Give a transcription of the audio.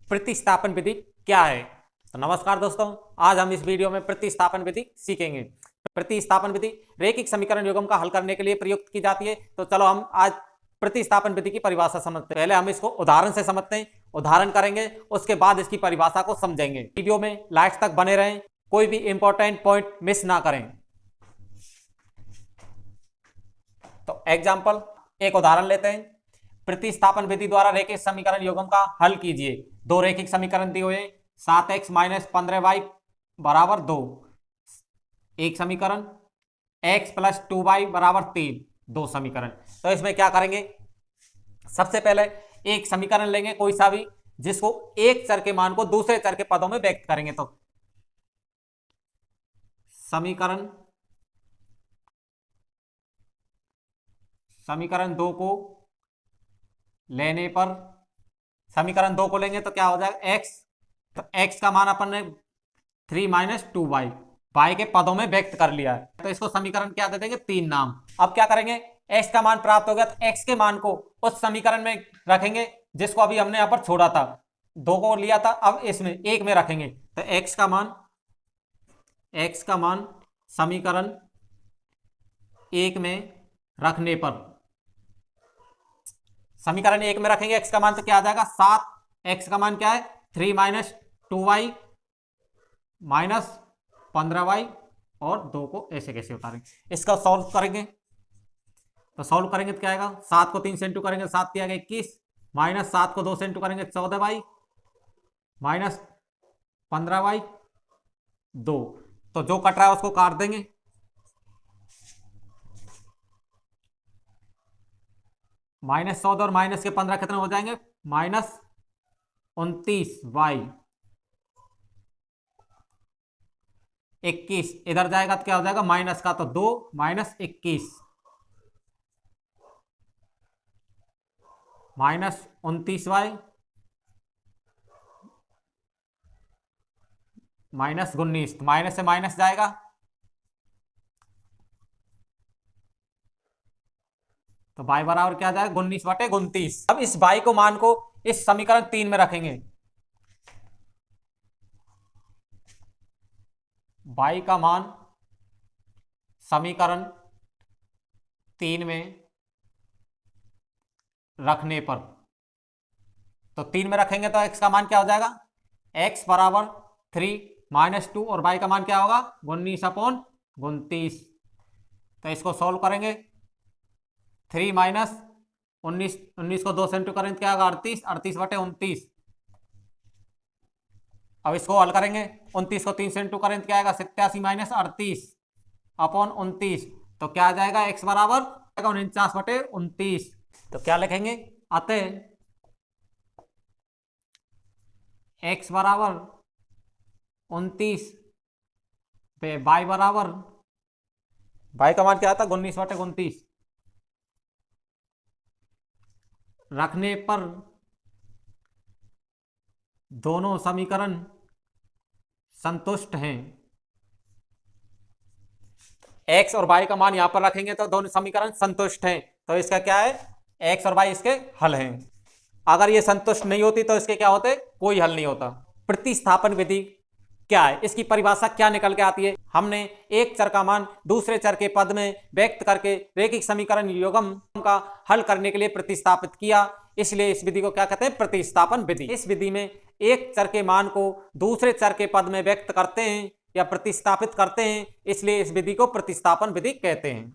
प्रतिस्थापन विधि क्या है। तो नमस्कार दोस्तों, आज हम इस वीडियो में प्रतिस्थापन विधि सीखेंगे। प्रतिस्थापन विधि रैखिक समीकरण युग्म का हल करने के लिए प्रयुक्त की जाती है। तो चलो हम आज प्रतिस्थापन विधि की परिभाषा समझते हैं। पहले हम इसको उदाहरण से समझते हैं, उदाहरण करेंगे, उसके बाद इसकी परिभाषा को समझेंगे। वीडियो में लास्ट तक बने रहें, कोई भी इंपॉर्टेंट पॉइंट मिस ना करें। तो एग्जाम्पल, एक उदाहरण लेते हैं। प्रतिस्थापन विधि द्वारा रैखिक समीकरण युग्म का हल कीजिए। दो रैखिक समीकरण दिए हुए 7x - 15y बराबर 2, एक समीकरण, x + 2y बराबर 3, दो समीकरण। तो इसमें क्या करेंगे, सबसे पहले एक समीकरण लेंगे कोई सा भी, जिसको एक चर के मान को दूसरे चर के पदों में व्यक्त करेंगे। तो समीकरण 2 को लेने पर, समीकरण 2 को लेंगे तो क्या हो जाएगा x। तो x का मान अपन ने 3 - 2y y के पदों में व्यक्त कर लिया है। तो इसको समीकरण क्या दे देंगे, 3 नाम। अब क्या करेंगे, x का मान प्राप्त हो गया तो x के मान को उस समीकरण में रखेंगे जिसको अभी हमने यहां पर छोड़ा था, 2 को लिया था, अब इसमें 1 में रखेंगे। तो x का मान समीकरण 1 में रखने पर, समीकरण 1 में रखेंगे x का मान, तो क्या आ जाएगा 7। x का मान क्या है 3 - 2y - 15y, और 2 को ऐसे कैसे उतारेंगे। इसका सॉल्व करेंगे, तो सॉल्व करेंगे तो क्या आएगा, 7 को 3 से इंटू करेंगे 7 आएगा 21, -7 को 2 से इंटू करेंगे 14y - 15y 2। तो जो कट रहा है उसको काट देंगे। -14 और माइनस के 15 कितने हो जाएंगे, -29y 21। इधर जाएगा तो क्या हो जाएगा, माइनस का तो 2 - 21 -29y -19। माइनस से माइनस जाएगा तो y बराबर क्या जाएगा 19/29। अब इस y को मान को इस समीकरण 3 में रखेंगे। y का मान समीकरण 3 में रखने पर, तो 3 में रखेंगे तो x का मान क्या हो जाएगा, x बराबर 3 - 2 और y का मान क्या होगा 19/29। तो इसको सॉल्व करेंगे, 3 - 19 को 2 से इंटू करेंगे तो क्या होगा 38, 38/29। अब इसको हल करेंगे, 29 को 3 से इंटू करें तो क्या आएगा 87 - 38/29। तो क्या आ जाएगा, x बराबर 49/29। तो क्या लिखेंगे, अतः x बराबर 29 पे y बराबर, y का मान क्या आता 19/29 रखने पर दोनों समीकरण संतुष्ट हैं। x और y का मान यहां पर रखेंगे तो दोनों समीकरण संतुष्ट हैं। तो इसका क्या है, x और y इसके हल हैं। अगर ये संतुष्ट नहीं होती तो इसके क्या होते, कोई हल नहीं होता। प्रतिस्थापन विधि क्या है, इसकी परिभाषा क्या निकल के आती है। हमने एक चर का मान दूसरे चर के पद में व्यक्त करके रैखिक समीकरण युग्म का हल करने के लिए प्रतिस्थापित किया, इसलिए इस विधि को क्या कहते हैं, प्रतिस्थापन विधि। इस विधि में एक चर के मान को दूसरे चर के पद में व्यक्त करते हैं या प्रतिस्थापित करते हैं, इसलिए इस विधि को प्रतिस्थापन विधि कहते हैं।